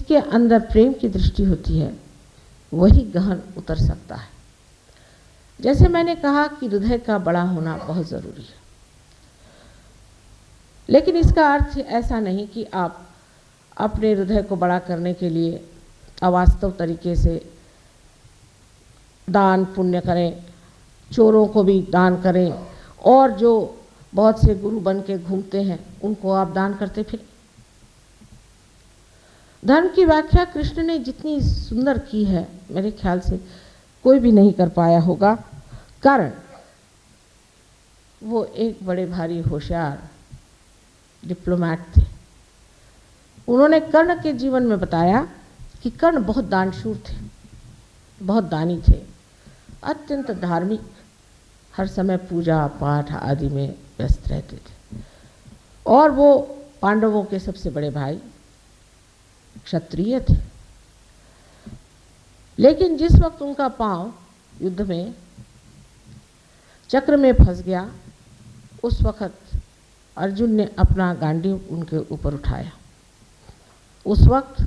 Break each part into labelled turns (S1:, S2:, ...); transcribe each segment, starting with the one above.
S1: जिसके अंदर प्रेम की दृष्टि होती है वही गहन उतर सकता है। जैसे मैंने कहा कि हृदय का बड़ा होना बहुत ज़रूरी है, लेकिन इसका अर्थ ऐसा नहीं कि आप अपने हृदय को बड़ा करने के लिए अवास्तव तरीके से दान पुण्य करें, चोरों को भी दान करें, और जो बहुत से गुरु बन के घूमते हैं उनको आप दान करते फिर। धर्म की व्याख्या कृष्ण ने जितनी सुंदर की है मेरे ख्याल से कोई भी नहीं कर पाया होगा, कारण वो एक बड़े भारी होशियार डिप्लोमैट थे। उन्होंने कर्ण के जीवन में बताया कि कर्ण बहुत दानशूर थे, बहुत दानी थे, अत्यंत धार्मिक, हर समय पूजा पाठ आदि में व्यस्त रहते थे, और वो पांडवों के सबसे बड़े भाई क्षत्रिय थे। लेकिन जिस वक्त उनका पांव युद्ध में चक्र में फंस गया, उस वक्त अर्जुन ने अपना गांडीव उनके ऊपर उठाया। उस वक्त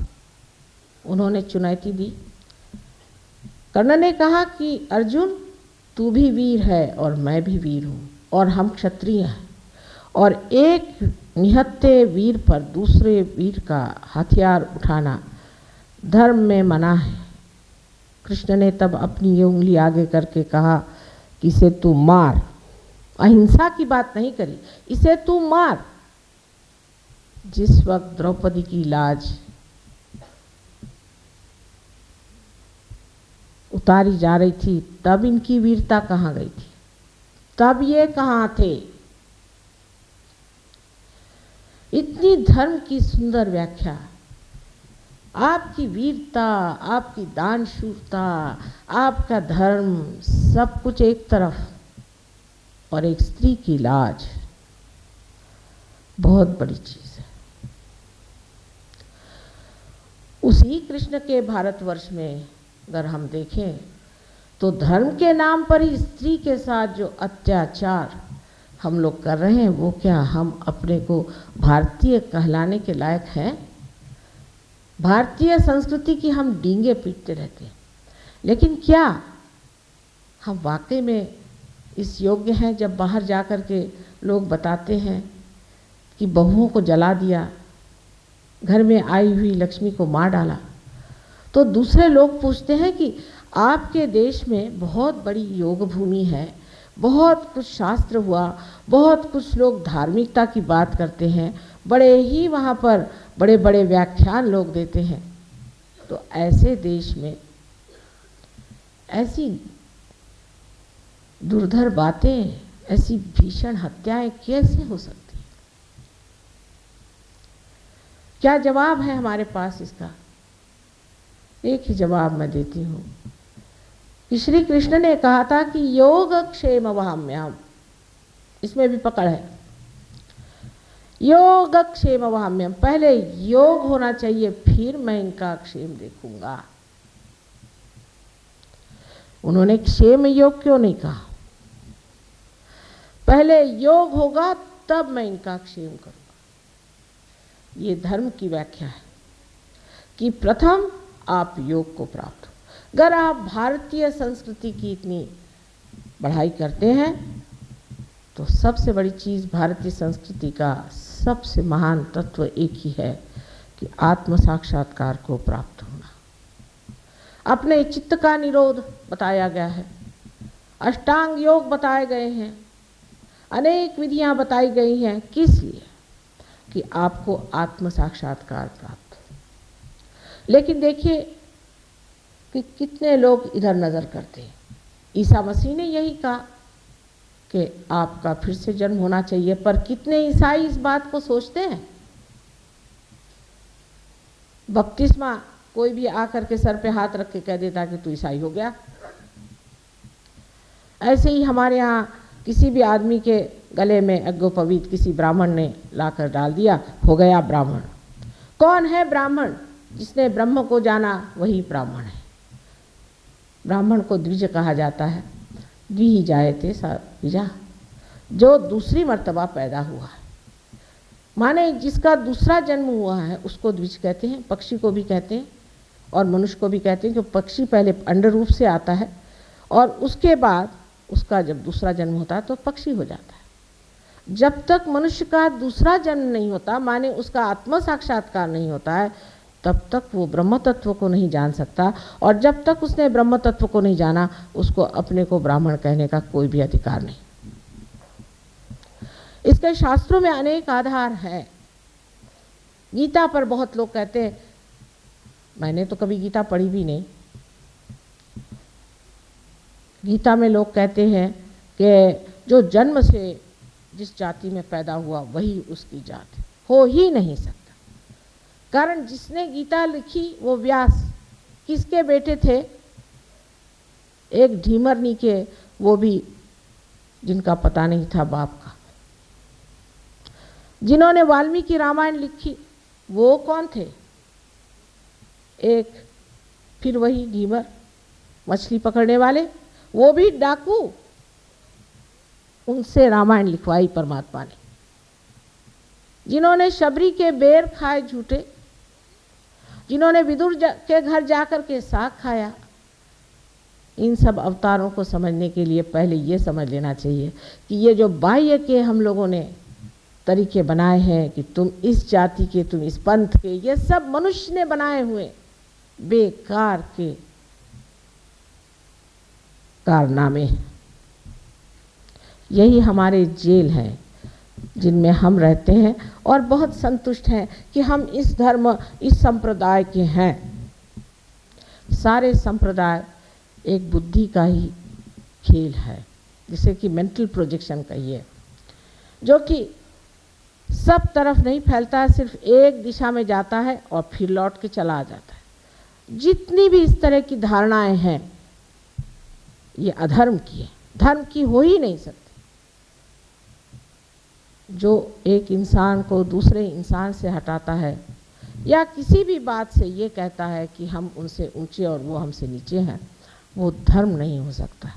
S1: उन्होंने चुनौती दी। कर्ण ने कहा कि अर्जुन, तू भी वीर है और मैं भी वीर हूँ, और हम क्षत्रिय हैं, और एक निहत्थे वीर पर दूसरे वीर का हथियार उठाना धर्म में मना है। कृष्ण ने तब अपनी ये उंगली आगे करके कहा कि इसे तू मार। अहिंसा की बात नहीं करी, इसे तू मार। जिस वक्त द्रौपदी की लाज उतारी जा रही थी, तब इनकी वीरता कहाँ गई थी? तब ये कहाँ थे? इतनी धर्म की सुंदर व्याख्या, आपकी वीरता, आपकी दानशूरता, आपका धर्म, सब कुछ एक तरफ, और एक स्त्री की लाज बहुत बड़ी चीज है। उसी कृष्ण के भारतवर्ष में अगर हम देखें तो धर्म के नाम पर ही स्त्री के साथ जो अत्याचार हम लोग कर रहे हैं, वो क्या हम अपने को भारतीय कहलाने के लायक हैं? भारतीय संस्कृति की हम डींगे पीटते रहते हैं, लेकिन क्या हम वाकई में इस योग्य हैं? जब बाहर जाकर के लोग बताते हैं कि बहुओं को जला दिया, घर में आई हुई लक्ष्मी को मार डाला, तो दूसरे लोग पूछते हैं कि आपके देश में बहुत बड़ी योग भूमि है, बहुत कुछ शास्त्र हुआ, बहुत कुछ लोग धार्मिकता की बात करते हैं, बड़े ही वहाँ पर बड़े बड़े व्याख्यान लोग देते हैं, तो ऐसे देश में ऐसी दुर्धर बातें, ऐसी भीषण हत्याएं कैसे हो सकती हैं? क्या जवाब है हमारे पास इसका? एक ही जवाब मैं देती हूँ कि श्री कृष्ण ने कहा था कि योग क्षेम वहाम्याम, इसमें भी पकड़ है, योग क्षेम वहाम्यम, पहले योग होना चाहिए, फिर मैं इनका क्षेम देखूंगा। उन्होंने क्षेम योग क्यों नहीं कहा? पहले योग होगा तब मैं इनका क्षेम करूंगा। ये धर्म की व्याख्या है कि प्रथम आप योग को प्राप्त हो। अगर आप भारतीय संस्कृति की इतनी बढ़ाई करते हैं तो सबसे बड़ी चीज़ भारतीय संस्कृति का सबसे महान तत्व एक ही है कि आत्म साक्षात्कार को प्राप्त होना। अपने चित्त का निरोध बताया गया है, अष्टांग योग बताए गए हैं, अनेक विधियां बताई गई हैं। किस लिए? कि आपको आत्म साक्षात्कार प्राप्त हो। लेकिन देखिए कि कितने लोग इधर नज़र करते हैं। ईसा मसीह ने यही कहा कि आपका फिर से जन्म होना चाहिए, पर कितने ईसाई इस बात को सोचते हैं? बपतिस्मा कोई भी आकर के सर पे हाथ रख के कह देता कि तू ईसाई हो गया। ऐसे ही हमारे यहाँ किसी भी आदमी के गले में यज्ञोपवीत किसी ब्राह्मण ने लाकर डाल दिया, हो गया ब्राह्मण। कौन है ब्राह्मण? जिसने ब्रह्म को जाना वही ब्राह्मण है। ब्राह्मण को द्विज कहा जाता है, द्वि जायते सा द्विजा, जो दूसरी मर्तबा पैदा हुआ है। माने जिसका दूसरा जन्म हुआ है उसको द्विज कहते हैं, पक्षी को भी कहते हैं और मनुष्य को भी कहते हैं, कि पक्षी पहले अंड रूप से आता है और उसके बाद उसका जब दूसरा जन्म होता है तो पक्षी हो जाता है। जब तक मनुष्य का दूसरा जन्म नहीं होता, माने उसका आत्म साक्षात्कार नहीं होता है, तब तक वो ब्रह्म तत्व को नहीं जान सकता। और जब तक उसने ब्रह्म तत्व को नहीं जाना, उसको अपने को ब्राह्मण कहने का कोई भी अधिकार नहीं। इसके शास्त्रों में अनेक आधार है। गीता पर बहुत लोग कहते हैं, मैंने तो कभी गीता पढ़ी भी नहीं। गीता में लोग कहते हैं कि जो जन्म से जिस जाति में पैदा हुआ वही उसकी जात है, हो ही नहीं सकता। कारण जिसने गीता लिखी वो व्यास किसके बेटे थे? एक ढीमरनी के, वो भी जिनका पता नहीं था बाप का। जिन्होंने वाल्मीकि रामायण लिखी वो कौन थे? एक फिर वही ढीमर, मछली पकड़ने वाले, वो भी डाकू। उनसे रामायण लिखवाई परमात्मा ने। जिन्होंने शबरी के बेर खाए झूठे, जिन्होंने विदुर के घर जाकर के साग खाया, इन सब अवतारों को समझने के लिए पहले ये समझ लेना चाहिए कि ये जो बाह्य के हम लोगों ने तरीके बनाए हैं कि तुम इस जाति के, तुम इस पंथ के, ये सब मनुष्य ने बनाए हुए बेकार के कारनामे हैं। यही हमारे जेल हैं जिनमें हम रहते हैं और बहुत संतुष्ट हैं कि हम इस धर्म, इस संप्रदाय के हैं। सारे संप्रदाय एक बुद्धि का ही खेल है, जिसे कि मेंटल प्रोजेक्शन कहिए, जो कि सब तरफ नहीं फैलता है, सिर्फ एक दिशा में जाता है और फिर लौट के चला आ जाता है। जितनी भी इस तरह की धारणाएं हैं ये अधर्म की है, धर्म की हो ही नहीं सकती। जो एक इंसान को दूसरे इंसान से हटाता है या किसी भी बात से ये कहता है कि हम उनसे ऊंचे और वो हमसे नीचे हैं, वो धर्म नहीं हो सकता।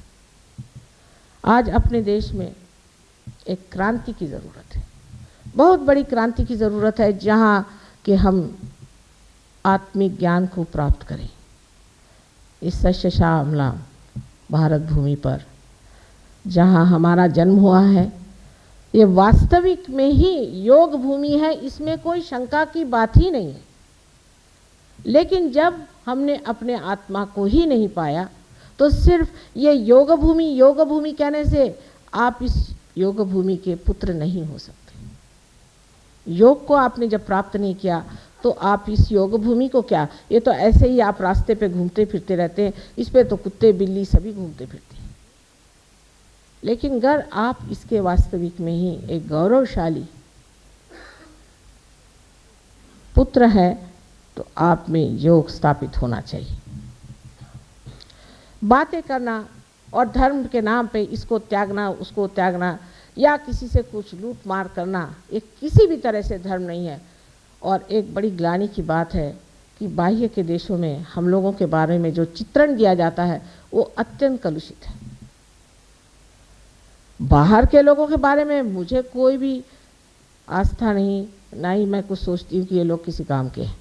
S1: आज अपने देश में एक क्रांति की ज़रूरत है, बहुत बड़ी क्रांति की ज़रूरत है, जहाँ कि हम आत्मिक ज्ञान को प्राप्त करें। इस सस्य श्यामला भारत भूमि पर जहाँ हमारा जन्म हुआ है, ये वास्तविक में ही योग भूमि है, इसमें कोई शंका की बात ही नहीं है। लेकिन जब हमने अपने आत्मा को ही नहीं पाया, तो सिर्फ ये योग भूमि कहने से आप इस योग भूमि के पुत्र नहीं हो सकते। योग को आपने जब प्राप्त नहीं किया तो आप इस योग भूमि को क्या, ये तो ऐसे ही आप रास्ते पे घूमते फिरते रहते हैं, इस पे तो कुत्ते बिल्ली सभी घूमते फिरते हैं। लेकिन अगर आप इसके वास्तविक में ही एक गौरवशाली पुत्र है तो आप में योग स्थापित होना चाहिए। बातें करना और धर्म के नाम पे इसको त्यागना उसको त्यागना या किसी से कुछ लूट मार करना, ये किसी भी तरह से धर्म नहीं है। और एक बड़ी ग्लानि की बात है कि बाह्य के देशों में हम लोगों के बारे में जो चित्रण दिया जाता है वो अत्यंत कलुषित है। बाहर के लोगों के बारे में मुझे कोई भी आस्था नहीं, ना ही मैं कुछ सोचती हूँ कि ये लोग किसी काम के हैं।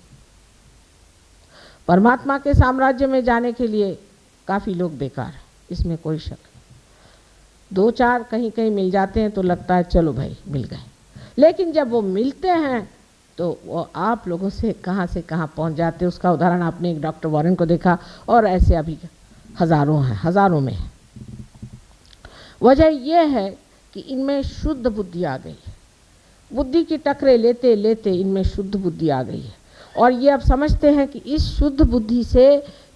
S1: परमात्मा के साम्राज्य में जाने के लिए काफ़ी लोग बेकार हैं, इसमें कोई शक नहीं। दो चार कहीं कहीं मिल जाते हैं तो लगता है चलो भाई मिल गए, लेकिन जब वो मिलते हैं तो वो आप लोगों से कहाँ पहुंच जाते हैं। उसका उदाहरण आपने एक डॉक्टर वॉरेन को देखा और ऐसे अभी हज़ारों हैं, हज़ारों में है। वजह यह है कि इनमें शुद्ध बुद्धि आ गई है। बुद्धि की टकरे लेते लेते इनमें शुद्ध बुद्धि आ गई है और ये अब समझते हैं कि इस शुद्ध बुद्धि से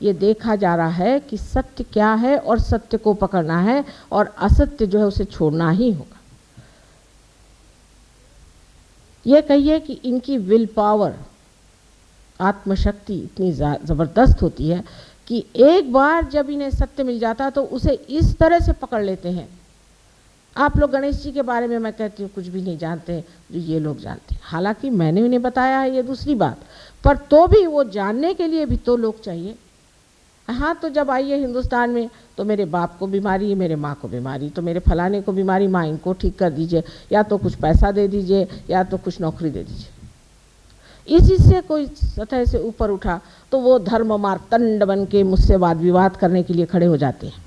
S1: ये देखा जा रहा है कि सत्य क्या है और सत्य को पकड़ना है और असत्य जो है उसे छोड़ना ही होगा। ये कहिए कि इनकी विल पावर, आत्मशक्ति इतनी ज़बरदस्त होती है कि एक बार जब इन्हें सत्य मिल जाता तो उसे इस तरह से पकड़ लेते हैं। आप लोग गणेश जी के बारे में मैं कहती हूँ कुछ भी नहीं जानते, जो ये लोग जानते हैं। हालांकि मैंने उन्हें बताया है, ये दूसरी बात, पर तो भी वो जानने के लिए भी तो लोग चाहिए। हाँ तो जब आई है हिंदुस्तान में तो मेरे बाप को बीमारी है, मेरे माँ को बीमारी, तो मेरे फलाने को बीमारी, माँ इनको ठीक कर दीजिए, या तो कुछ पैसा दे दीजिए, या तो कुछ नौकरी दे दीजिए। इसी से कोई सतह से ऊपर उठा तो वो धर्म मार्तंड बन के मुझसे वाद विवाद करने के लिए खड़े हो जाते हैं।